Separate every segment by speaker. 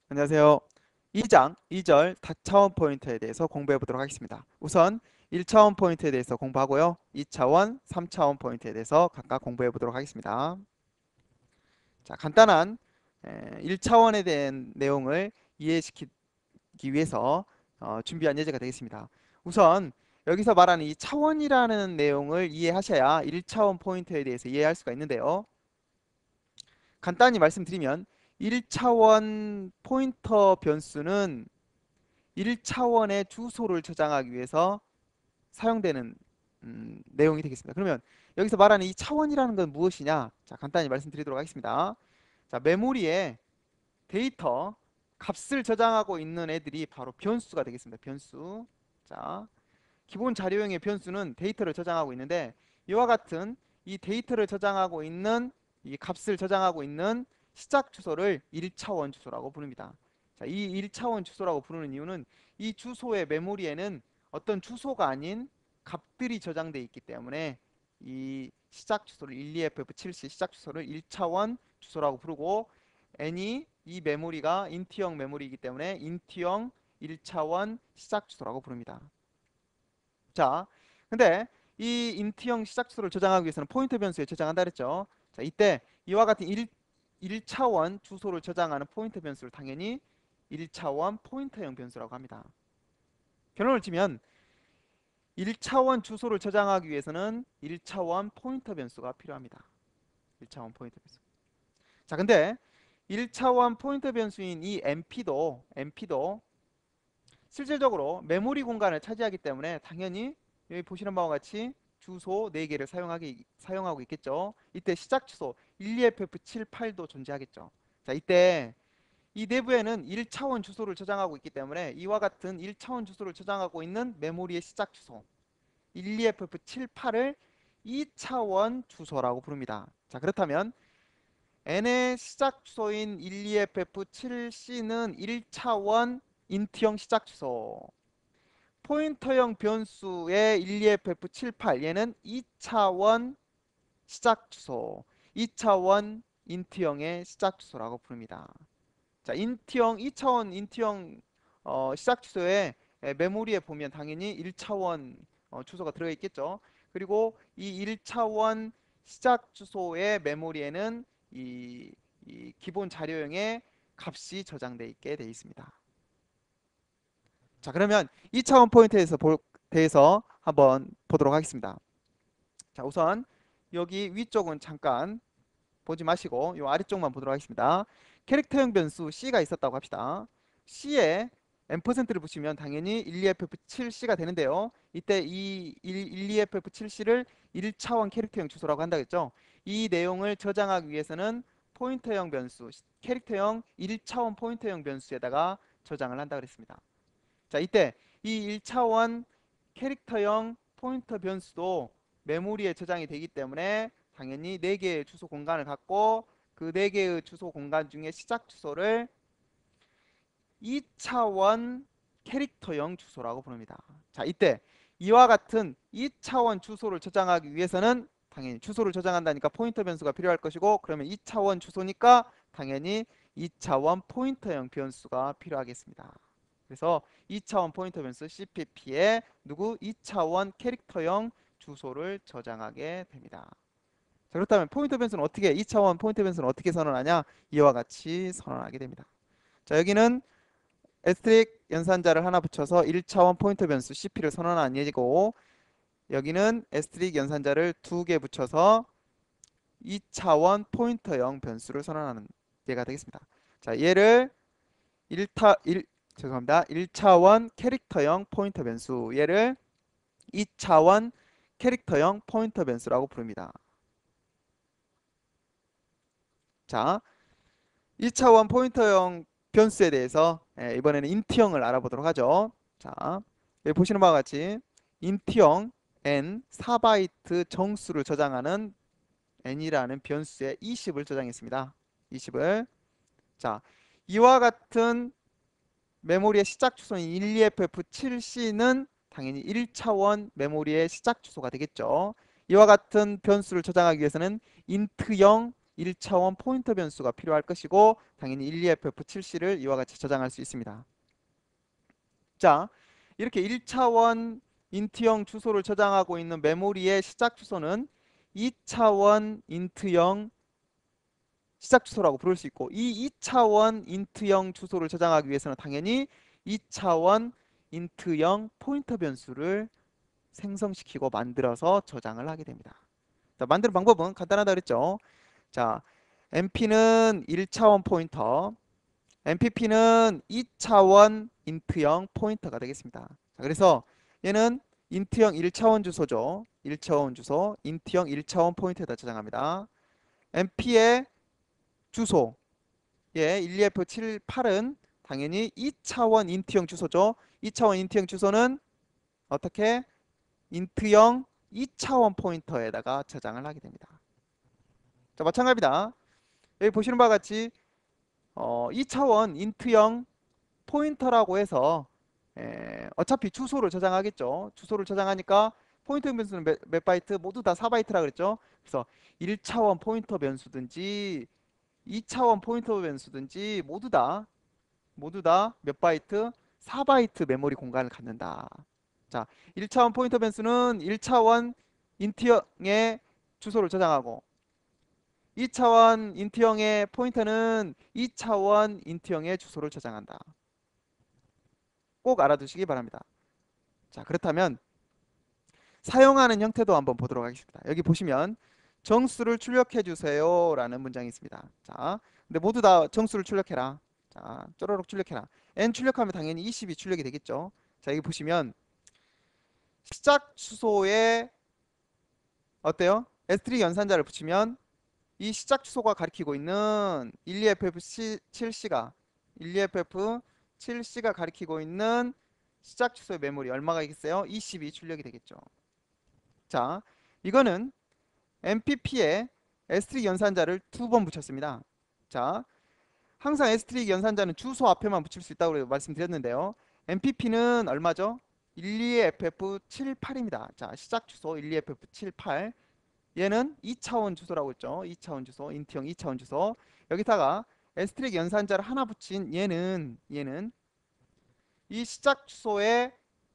Speaker 1: 안녕하세요. 2장 2절 다차원 포인터에 대해서 공부해 보도록 하겠습니다. 우선 1차원 포인터에 대해서 공부하고요. 2차원, 3차원 포인터에 대해서 각각 공부해 보도록 하겠습니다. 자, 간단한 1차원에 대한 내용을 이해시키기 위해서 준비한 예제가 되겠습니다. 우선 여기서 말하는 이 차원이라는 내용을 이해하셔야 1차원 포인터에 대해서 이해할 수가 있는데요. 간단히 말씀드리면 1차원 포인터 변수는 1차원의 주소를 저장하기 위해서 사용되는 내용이 되겠습니다. 그러면 여기서 말하는 이 차원이라는 건 무엇이냐? 자, 간단히 말씀드리도록 하겠습니다. 자, 메모리에 데이터 값을 저장하고 있는 애들이 바로 변수가 되겠습니다. 변수. 자, 기본 자료형의 변수는 데이터를 저장하고 있는데 이와 같은 이 데이터를 저장하고 있는 이 값을 저장하고 있는 시작 주소를 1차원 주소라고 부릅니다. 자, 이 1차원 주소라고 부르는 이유는 이 주소의 메모리에는 어떤 주소가 아닌 값들이 저장되어 있기 때문에 이 시작 주소를 12ff74 시작 주소를 1차원 주소라고 부르고 n이 이 메모리가 인트형 메모리이기 때문에 인트형 1차원 시작 주소라고 부릅니다. 자, 근데 이 인트형 시작 주소를 저장하기 위해서는 포인터 변수에 저장한다 그랬죠. 자, 이때 이와 같은 1차원 주소를 저장하는 포인터 변수를 당연히 1차원 포인터형 변수라고 합니다. 결론을 치면 1차원 주소를 저장하기 위해서는 1차원 포인터 변수가 필요합니다. 1차원 포인터 변수. 자, 근데 1차원 포인터 변수인 이 MP도 실질적으로 메모리 공간을 차지하기 때문에 당연히 여기 보시는 바와 같이 주소 4개를 사용하고 있겠죠. 이때 시작 주소 12ff78도 존재하겠죠. 자, 이때 이 내부에는 1차원 주소를 저장하고 있기 때문에 이와 같은 1차원 주소를 저장하고 있는 메모리의 시작 주소 12ff78을 2차원 주소라고 부릅니다. 자, 그렇다면 n의 시작 주소인 12ff7c는 1차원 인트형 시작 주소, 포인터형 변수의 12ff78 얘는 2차원 시작 주소, 2차원 인트형의 시작 주소라고 부릅니다. 자, 인트형 2차원 인트형 시작 주소에 메모리에 보면 당연히 1차원 주소가 들어 있겠죠. 그리고 이 1차원 시작 주소의 메모리에는 이 기본 자료형의 값이 저장되어 있게 되어 있습니다. 자, 그러면 2차원 포인트에 대해서 한번 보도록 하겠습니다. 자, 우선 여기 위쪽은 잠깐 보지 마시고 이 아래쪽만 보도록 하겠습니다. 캐릭터형 변수 C가 있었다고 합시다. C에 %를 붙이면 당연히 12ff7C가 되는데요. 이때 이 12ff7C를 1차원 캐릭터형 주소라고 한다겠죠. 이 내용을 저장하기 위해서는 포인터형 변수, 캐릭터형 1차원 포인터형 변수에다가 저장을 한다 그랬습니다. 자, 이때 이 1차원 캐릭터형 포인터 변수도 메모리에 저장이 되기 때문에 당연히 4개의 주소 공간을 갖고 그 4개의 주소 공간 중에 시작 주소를 2차원 캐릭터형 주소라고 부릅니다. 자, 이때 이와 같은 2차원 주소를 저장하기 위해서는 당연히 주소를 저장한다니까 포인터 변수가 필요할 것이고, 그러면 2차원 주소니까 당연히 2차원 포인터형 변수가 필요하겠습니다. 그래서 2차원 포인터 변수 CPP에 2차원 캐릭터형 주소를 저장하게 됩니다. 자, 그렇다면 포인터 변수는 어떻게 2차원 포인터 변수는 어떻게 선언하냐? 이와 같이 선언하게 됩니다. 자, 여기는 에스트릭 연산자를 하나 붙여서 1차원 포인터 변수 CP를 선언한 예고, 여기는 에스트릭 연산자를 2개 붙여서 2차원 포인터형 변수를 선언하는 예가 되겠습니다. 자, 얘를 1차원 캐릭터형 포인터 변수, 얘를 2차원 캐릭터형 포인터 변수라고 부릅니다. 자, 2차원 포인터형 변수에 대해서 이번에는 인트형을 알아보도록 하죠. 자, 여기 보시는 바와 같이 인트형 n 4바이트 정수를 저장하는 n이라는 변수에 20을 저장했습니다. 20을. 자, 이와 같은 메모리의 시작 주소인 12ff7c는 당연히 1차원 메모리의 시작 주소가 되겠죠. 이와 같은 변수를 저장하기 위해서는 인트형 1차원 포인터 변수가 필요할 것이고 당연히 12ff7c를 이와 같이 저장할 수 있습니다. 자, 이렇게 1차원 인트형 주소를 저장하고 있는 메모리의 시작 주소는 2차원 인트형 시작 주소라고 부를 수 있고, 이 2차원 인트형 주소를 저장하기 위해서는 당연히 2차원 인트형 포인터 변수를 생성시키고 만들어서 저장을 하게 됩니다. 자, 만드는 방법은 간단하다 그랬죠. 자, MP는 1차원 포인터, MPP는 2차원 인트형 포인터가 되겠습니다. 자, 그래서 얘는 인트형 1차원 주소죠. 1차원 주소, 인트형 1차원 포인터에다 저장합니다. MP의 주소, 예, 12F78은 당연히 2차원 인트형 주소죠. 2차원 인트형 주소는 어떻게? 인트형 2차원 포인터에다가 저장을 하게 됩니다. 자, 마찬가지입니다. 여기 보시는 바와 같이 2차원 인트형 포인터라고 해서 어차피 주소를 저장하겠죠. 주소를 저장하니까 포인터 변수는 몇 바이트? 모두 다 4바이트라 그랬죠. 그래서 1차원 포인터 변수든지 2차원 포인터 변수든지 모두 다 몇 바이트? 4바이트 메모리 공간을 갖는다. 자, 1차원 포인터 변수는 1차원 인트형의 주소를 저장하고 2차원 인트형의 포인터는 2차원 인트형의 주소를 저장한다. 꼭 알아두시기 바랍니다. 자, 그렇다면 사용하는 형태도 한번 보도록 하겠습니다. 여기 보시면 정수를 출력해 주세요 라는 문장이 있습니다. 자, 근데 모두 다 정수를 출력해라. 자, 쪼로록 출력해라. n 출력하면 당연히 20이 출력이 되겠죠. 자, 여기 보시면 시작 주소에 어때요? S3 연산자를 붙이면 이 시작 주소가 가리키고 있는 12ff7c가 12ff7c가 가리키고 있는 시작 주소의 메모리 얼마가 있겠어요? 20이 출력이 되겠죠. 자, 이거는 MPP에 S3 연산자를 2번 붙였습니다. 자, 항상 S3 연산자는 주소 앞에만 붙일 수 있다고 말씀드렸는데요. MPP는 얼마죠? 12ff78입니다. 자, 시작 주소 12ff78. 얘는 2차원 주소라고 했죠. 2차원 주소, 인트형 2차원 주소. 여기다가 S3 연산자를 하나 붙인 얘는 이 시작 주소의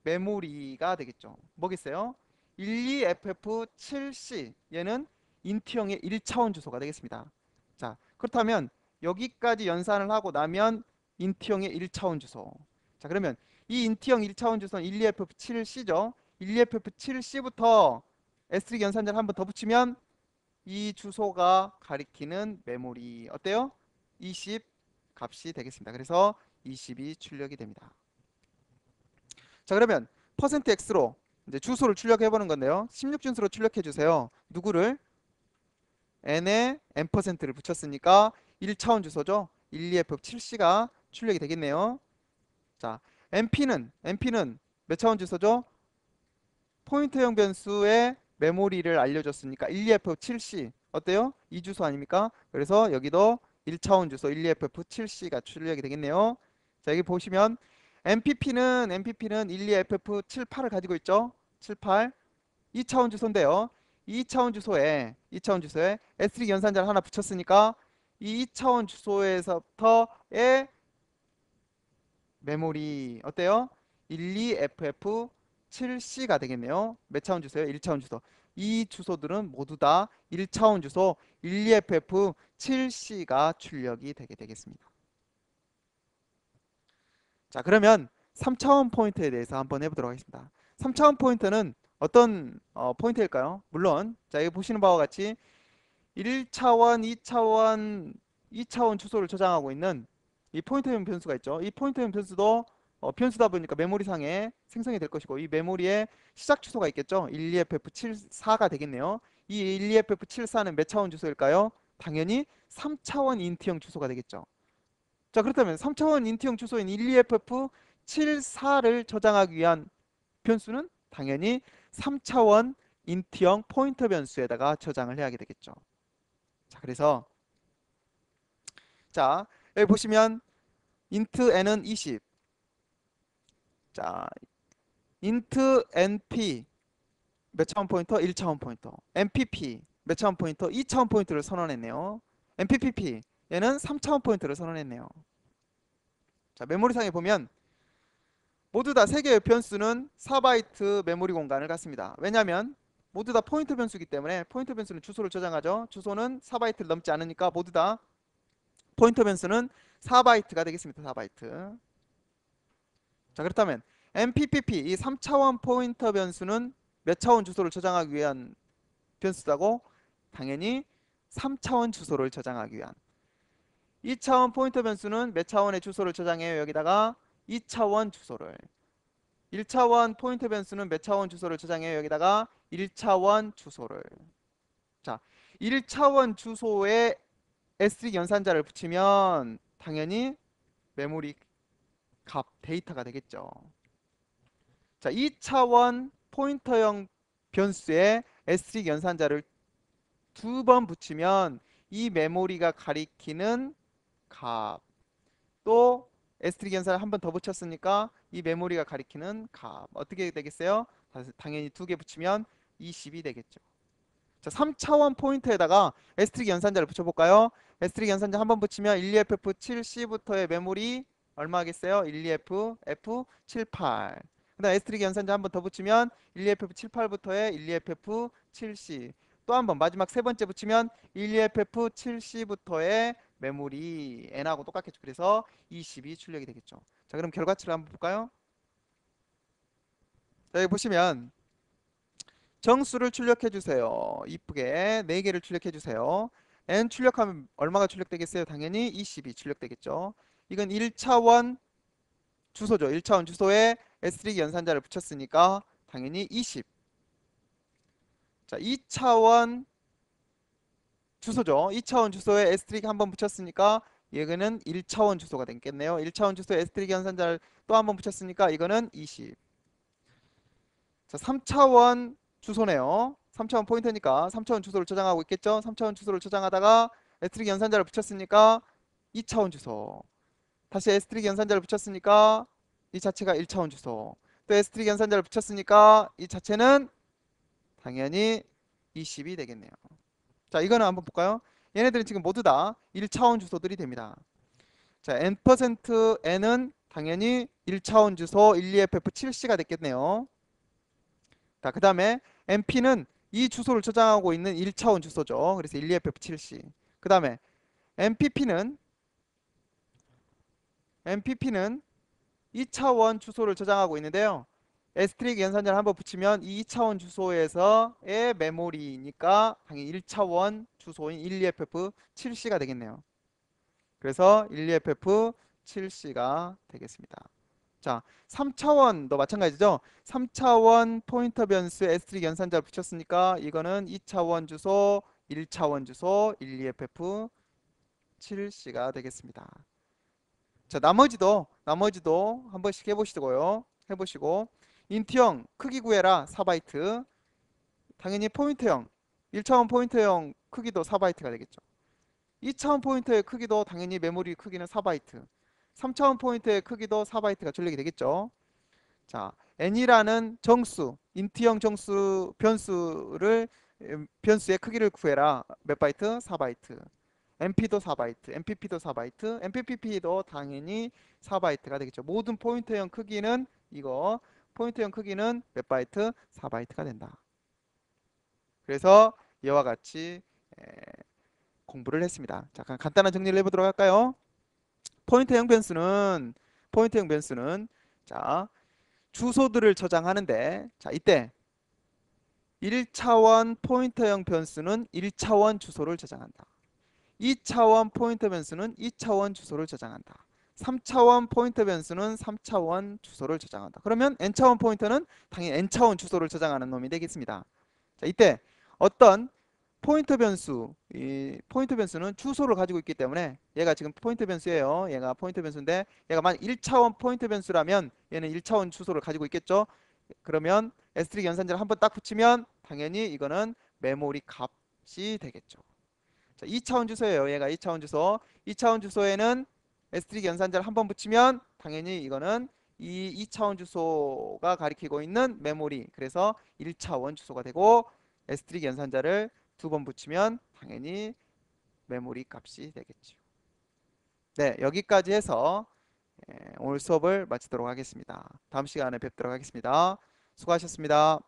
Speaker 1: 메모리가 되겠죠. 뭐겠어요? 12ff7c 얘는 인트형의 1차원 주소가 되겠습니다. 자, 그렇다면 여기까지 연산을 하고 나면 인트형의 1차원 주소. 자, 그러면 이 인트형 1차원 주소는 12ff7c죠. 12ff7c부터 S3 연산자를 한 번 더 붙이면 이 주소가 가리키는 메모리 어때요? 20 값이 되겠습니다. 그래서 20이 출력이 됩니다. 자, 그러면 %x로 이제 주소를 출력해 보는 건데요. 16준수로 출력해 주세요. 누구를? n에 n%를 붙였으니까 1차원 주소죠. 12f7c가 출력이 되겠네요. 자, np는 몇 차원 주소죠? 포인터형 변수의 메모리를 알려줬으니까 12f7c 어때요? 이 주소 아닙니까? 그래서 여기도 1차원 주소 12f7c가 출력이 되겠네요. 자, 여기 보시면 MPP는 12ff78을 가지고 있죠. 78 2차원 주소인데요. 2차원 주소에 S3 연산자를 하나 붙였으니까 이 2차원 주소에서부터의 메모리 어때요? 12ff7c가 되겠네요. 몇 차원 주소예요? 1차원 주소. 이 주소들은 모두 다 1차원 주소 12ff7c가 출력이 되게 되겠습니다. 자, 그러면 3차원 포인터에 대해서 한번 해보도록 하겠습니다. 3차원 포인터는 어떤 포인터일까요? 물론 자, 여기 보시는 바와 같이 1차원, 2차원 주소를 저장하고 있는 이 포인터형 변수가 있죠. 이 포인터형 변수도 변수다 보니까 메모리상에 생성이 될 것이고 이 메모리에 시작 주소가 있겠죠. 12ff74가 되겠네요. 이 12ff74는 몇 차원 주소일까요? 당연히 3차원 인트형 주소가 되겠죠. 자, 그렇다면 3차원 인트형 주소인 12ff74를 저장하기 위한 변수는 당연히 3차원 인트형 포인터 변수에다가 저장을 해야 되겠죠. 자, 그래서 자, 여기 보시면 int n은 20. 자, int np 몇 차원 포인터? 1차원 포인터. mpp 몇 차원 포인터? 2차원 포인터를 선언했네요. MPPP 얘는 3차원 포인터를 선언했네요. 자, 메모리상에 보면 모두 다 세 개의 변수는 4바이트 메모리 공간을 갖습니다. 왜냐하면 모두 다 포인터 변수이기 때문에 포인터 변수는 주소를 저장하죠. 주소는 4바이트를 넘지 않으니까 모두 다 포인터 변수는 4바이트가 되겠습니다. 4바이트. 자, 그렇다면 MPPP 이 3차원 포인터 변수는 몇 차원 주소를 저장하기 위한 변수다고? 당연히 3차원 주소를 저장하기 위한. 2차원 포인터 변수는 몇 차원의 주소를 저장해요? 여기다가 2차원 주소를. 1차원 포인터 변수는 몇 차원 주소를 저장해요? 여기다가 1차원 주소를. 자, 1차원 주소에 S3 연산자를 붙이면 당연히 메모리 값 데이터가 되겠죠. 자, 2차원 포인터형 변수에 S3 연산자를 두 번 붙이면 이 메모리가 가리키는 값, 또 S3 연산을 한 번 더 붙였으니까 이 메모리가 가리키는 값 어떻게 되겠어요? 당연히 두 개 붙이면 20이 되겠죠. 자, 3차원 포인터에다가 S3 연산자를 붙여볼까요? S3 연산자 한 번 붙이면 12F7C부터의 메모리 얼마겠어요? 12F F78. 그다음 S3 연산자 한 번 더 붙이면 12F78부터의 12F7C. 또 한 번 마지막 세 번째 붙이면 12F7C부터의 메모리 n하고 똑같겠죠. 그래서 20이 출력이 되겠죠. 자, 그럼 결과치를 한번 볼까요? 자, 여기 보시면 정수를 출력해 주세요. 이쁘게 4개를 출력해 주세요. n 출력하면 얼마가 출력되겠어요? 당연히 20이 출력되겠죠. 이건 1차원 주소죠. 1차원 주소에 S3 연산자를 붙였으니까 당연히 20. 자, 2차원 주소죠. 2차원 주소에 S3 한번 붙였으니까 이거는 1차원 주소가 되겠네요. 1차원 주소에 S3 연산자를 또 한번 붙였으니까 이거는 20. 자, 3차원 주소네요. 3차원 포인터니까 3차원 주소를 저장하고 있겠죠. 3차원 주소를 저장하다가 S3 연산자를 붙였으니까 2차원 주소. 다시 S3 연산자를 붙였으니까 이 자체가 1차원 주소. 또 S3 연산자를 붙였으니까 이 자체는 당연히 20이 되겠네요. 자, 이거는 한번 볼까요? 얘네들은 지금 모두 다 1차원 주소들이 됩니다. 자, n%n은 당연히 1차원 주소 12ff7c가 됐겠네요. 자, 그 다음에 np는 이 주소를 저장하고 있는 1차원 주소죠. 그래서 12ff7c. 그 다음에 npp는 2차원 주소를 저장하고 있는데요. S3 연산자를 한번 붙이면 이 2차원 주소에서의 메모리니까 당연히 1차원 주소인 12ff7c가 되겠네요. 그래서 12ff7c가 되겠습니다. 자, 3차원도 마찬가지죠. 3차원 포인터 변수 S3 연산자를 붙였으니까 이거는 2차원 주소, 1차원 주소 12ff7c가 되겠습니다. 자, 나머지도 한 번씩 해보시고요. 해보시고 인트형 크기 구해라 4바이트. 당연히 포인트형 1차원 포인트형 크기도 4바이트가 되겠죠. 2차원 포인터의 크기도 당연히 메모리 크기는 4바이트. 3차원 포인터의 크기도 4바이트가 출력이 되겠죠. 자, n이라는 정수, 인트형 정수 변수의 크기를 구해라. 몇 바이트? 4바이트. MP도 4바이트, MPP도 4바이트, MPPP도 당연히 4바이트가 되겠죠. 모든 포인터형 크기는 이거 포인터형 크기는 몇 바이트? 4바이트가 된다. 그래서 이와 같이 공부를 했습니다. 잠깐 간단한 정리를 해보도록 할까요? 포인터형 변수는 자, 주소들을 저장하는데 자, 이때 1차원 포인터형 변수는 1차원 주소를 저장한다. 2차원 포인터 변수는 2차원 주소를 저장한다. 3차원 포인터 변수는 3차원 주소를 저장한다. 그러면 n차원 포인터는 당연히 n차원 주소를 저장하는 놈이 되겠습니다. 자, 이때 어떤 이 포인터 변수는 주소를 가지고 있기 때문에 얘가 지금 포인터 변수예요. 얘가 포인터 변수인데 얘가 만약 1차원 포인터 변수라면 얘는 1차원 주소를 가지고 있겠죠. 그러면 S3 연산자를 한번 딱 붙이면 당연히 이거는 메모리 값이 되겠죠. 자, 2차원 주소예요. 얘가 2차원 주소. 2차원 주소에는 S3 연산자를 한번 붙이면 당연히 이거는 이 2차원 주소가 가리키고 있는 메모리. 그래서 1차원 주소가 되고 S3 연산자를 두 번 붙이면 당연히 메모리 값이 되겠죠. 네, 여기까지 해서 오늘 수업을 마치도록 하겠습니다. 다음 시간에 뵙도록 하겠습니다. 수고하셨습니다.